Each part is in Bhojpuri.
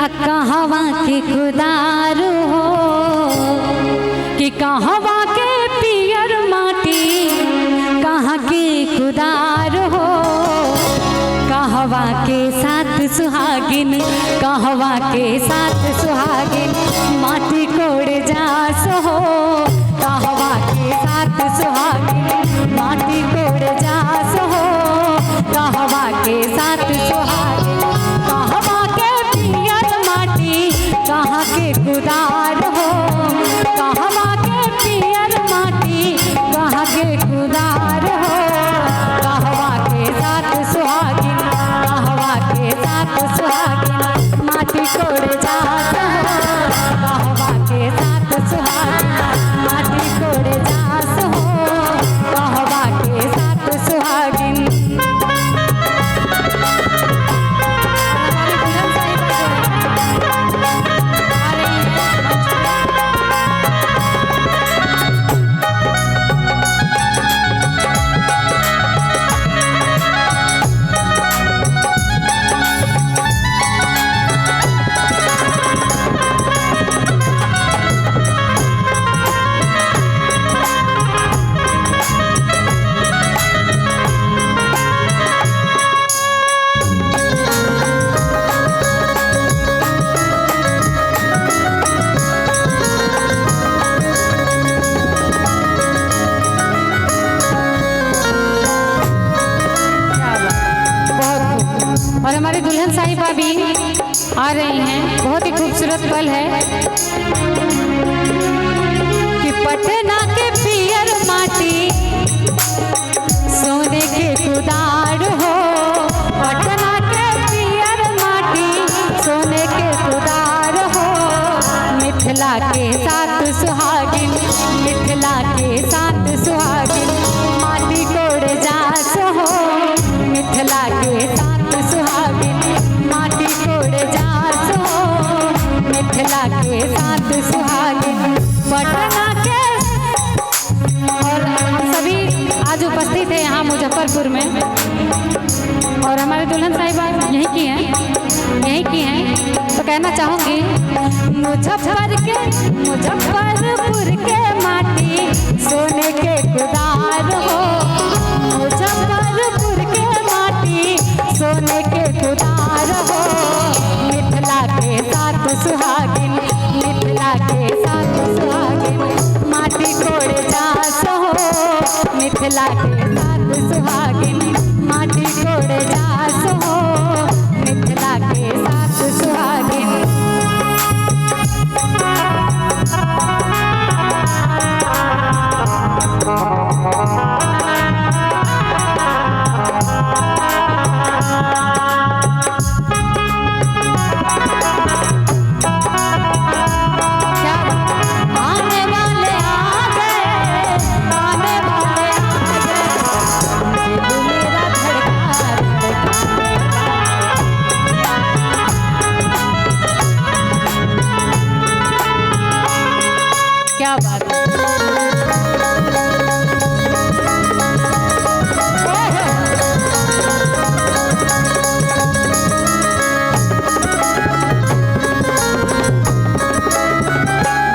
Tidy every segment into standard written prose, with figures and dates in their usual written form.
कहवा के खुदार हो कि कहवा के पियर माटी, कहाँ के खुदार हो। कहवा के साथ सुहागिन, कहवा के साथ सुहागिन, माटी कोड़ जास हो। कहवा के साथ सुहागिन, माटी कोड़ जास हो। कहवा के साथ सुहागिन, कहवा के पियर माटी, कहाँ के खुदार हो। कहवा के पियर माटी, कहाँ के खुदार हो। कहवा के साथ सुहागिन, कहवा के साथ सुहागिन, माटी कोड़ जास हो। कहवा के साथ सुहागिन, माटी कोड़ जास हो। कहवा के साथ सुहागिन। और हमारी दुल्हन साहिबा भी आ रही हैं। बहुत ही खूबसूरत पल है कि पटना के पियर माटी, सोने के खुदार हो। पटना के पियर माटी, सोने के खुदार हो। मिथिला के साथ सुहागिन, मिथिला के साथ सुहागिन, माटी कोड़ जास हो। मिथिला के साथ सुहागिन, माटी कोड़ जास हो। मिथिला के साथ सुहागिन, पटना के। और हम सभी आज उपस्थित हैं यहाँ मुजफ्फरपुर में, और हमारे दुल्हन साहिबा यहीं की हैं, यहीं की हैं। तो कहना चाहूँगी मुजफ्फरपुर के माटी, सोने के खुदार हो। मुजफ्फरपुर के माटी, सोने के खुदार हो। मिथिला के साथ सुहागिन, मिथिला के साथ सुहागिन, माटी कोड़ जास हो। मिथिला के साथ सुहागिन, माटी कोड़ जास हो। मिथिला के साथ सुहागिन। क्या बात है।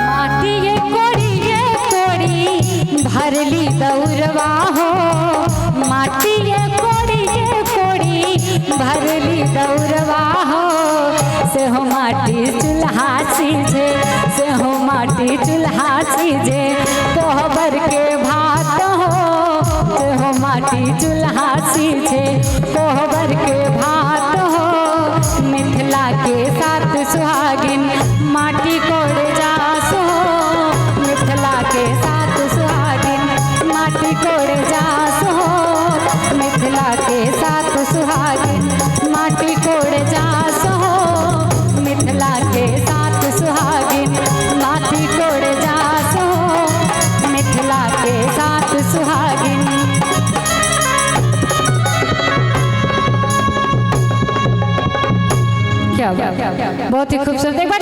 माटी ये कोड़ी भरली दौरवा हो। माटी ये कोड़ी भरली दौरवा हो। से हो माटी चूल्हा सीझे, से हो माटी चूल्हा सीझे, कोहबर के भात हो। से हो माटी चूल्हा सीझे, कोहबर के भात हो। मिथिला के साथ सुहागिन, माटी कोड़ जास हो। मिथिला के साथ सुहागिन, माटी कोड़ जास हो। मिथिला के साथ सुहागिन, माटी कोड़ जास हो। मिथिला के साथ सुहागिन, माटी कोड़ जास हो। मिथिला के साथ सुहागिन। क्या बहुत ही खूबसूरत।